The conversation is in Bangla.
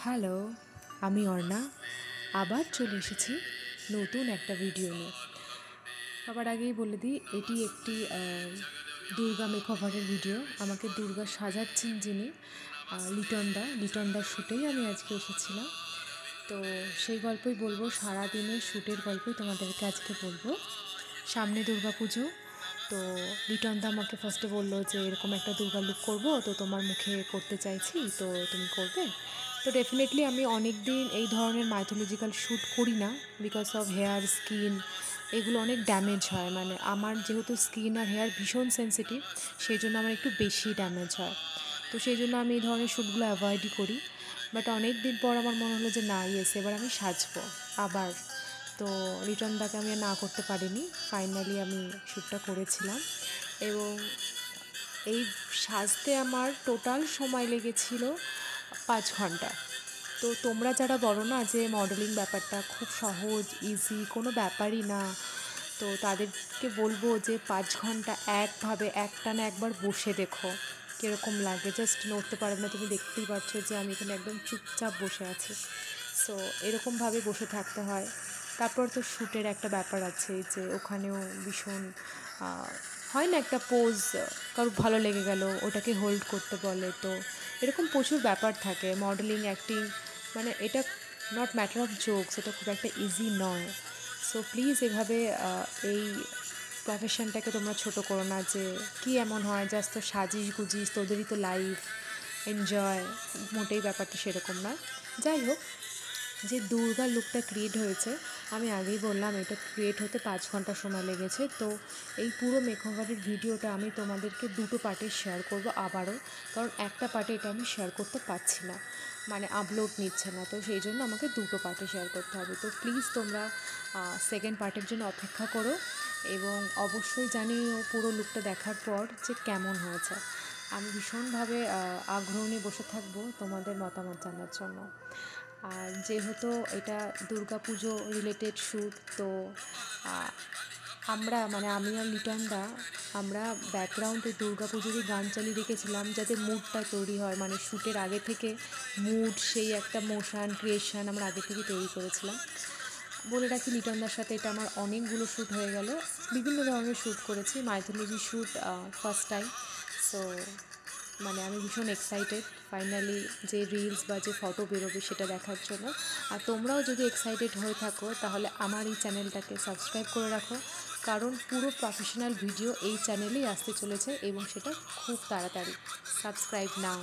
হ্যালো, আমি অর্ণা আবার চলে এসেছি নতুন একটা ভিডিও নিয়ে। সবার আগেই বলে দিই, এটি একটি দুর্গা মেকওভারের ভিডিও। আমাকে দুর্গা সাজাচ্ছেন যিনি, লিটনদার শ্যুটেই আমি আজকে এসেছিলাম। তো সেই গল্পই বলবো, সারাদিনের শ্যুটের গল্পই তোমাদেরকে আজকে বলবো। সামনে দুর্গা পুজো, তো লিটনদা আমাকে ফার্স্টে বললো যে এরকম একটা দুর্গা লুক করবো, তো তোমার মুখে করতে চাইছি, তো তুমি করবে। তো ডেফিনেটলি আমি অনেক দিন এই ধরনের মাইথোলজিক্যাল শ্যুট করি না, বিকজ অফ হেয়ার, স্কিন, এগুলো অনেক ড্যামেজ হয়। মানে আমার যেহেতু স্কিন আর হেয়ার ভীষণ সেন্সিটিভ, সেই জন্য আমার একটু বেশি ড্যামেজ হয়। তো সেই জন্য আমি এই ধরনের শ্যুটগুলো অ্যাভয়েডই করি। বাট অনেক দিন পর আমার মনে হলো যে না, ইয়েস, এবার আমি সাজবো আবার। তো রিটার্নদাকে আমি না করতে পারিনি, ফাইনালি আমি শ্যুটটা করেছিলাম। এবং এই সাজতে আমার টোটাল সময় লেগেছিল 5 ঘন্টা। তো তোমরা যারা বলো না যে মডেলিং ব্যাপারটা খুব সহজ, ইজি, কোনো ব্যাপারই না, তো তাদেরকে বলবো যে 5 ঘন্টা একভাবে একটানা একবার বসে দেখো কীরকম লাগে। জাস্ট নড়তে পারবে না, তুমি দেখতেই পাচ্ছ যে আমি এখানে একদম চুপচাপ বসে আছি। সো এরকমভাবে বসে থাকতে হয়। তারপর তো শ্যুটের একটা ব্যাপার আছে যে ওখানেও ভীষণ হয় না, একটা পোজ কারো ভালো লেগে গেল, ওটাকে হোল্ড করতে বলে। তো এরকম প্রচুর ব্যাপার থাকে মডেলিং, অ্যাক্টিং, মানে এটা নট ম্যাটার অফ জোকস, এটা খুব একটা ইজি নয়। সো প্লিজ এভাবে এই প্রফেশনটাকে তোমরা ছোটো করো না যে কী এমন হয়, জাস্ট তো সাজিস গুজিস, তোদেরই তো লাইফ, এনজয়। মোটেই ব্যাপারটা সেরকম নয়। যাই হোক, যে দুর্গা লুকটা ক্রিয়েট হয়েছে, আমি আগেই বললাম এটা ক্রিয়েট হতে 5 ঘন্টা সময় লেগেছে। তো এই পুরো মেকওভারের ভিডিওটা আমি তোমাদেরকে দুটো পার্টে শেয়ার করব আবারও, কারণ একটা পার্টে এটা আমি শেয়ার করতে পারছি না, মানে আপলোড নিচ্ছে না। তো সেই জন্য আমাকে দুটো পার্টে শেয়ার করতে হবে। তো প্লিজ তোমরা সেকেন্ড পার্টের জন্য অপেক্ষা করো, এবং অবশ্যই জানিও পুরো লুকটা দেখার পর যে কেমন হয়েছে। আমি ভীষণভাবে আগ্রহ নিয়ে বসে থাকবো তোমাদের মতামত জানার জন্য। আর যেহেতু এটা দুর্গাপুজো রিলেটেড শ্যুট, তো আমরা, মানে আমি আর লিটনদা, আমরা ব্যাকগ্রাউন্ডে দুর্গাপুজোরই গান চালিয়ে রেখেছিলাম, যাতে মুডটা তৈরি হয়। মানে শ্যুটের আগে থেকে মুড, সেই একটা মোশন ক্রিয়েশন আমরা আগে থেকে তৈরি করেছিলাম। বলে রাখি, লিটনদার সাথে এটা আমার অনেকগুলো শ্যুট হয়ে গেল, বিভিন্ন ধরনের শ্যুট করেছি, mythology shoot first time. So মানে আমি ভীষণ এক্সাইটেড ফাইনালি যে রিলস বা যে ফটো বেরোবে সেটা দেখার জন্য। আর তোমরাও যদি এক্সাইটেড হয়ে থাকো তাহলে আমার এই চ্যানেলটাকে সাবস্ক্রাইব করে রাখো, কারণ পুরো প্রফেশনাল ভিডিও এই চ্যানেলেই আসতে চলেছে, এবং সেটা খুব তাড়াতাড়ি। সাবস্ক্রাইব নাও।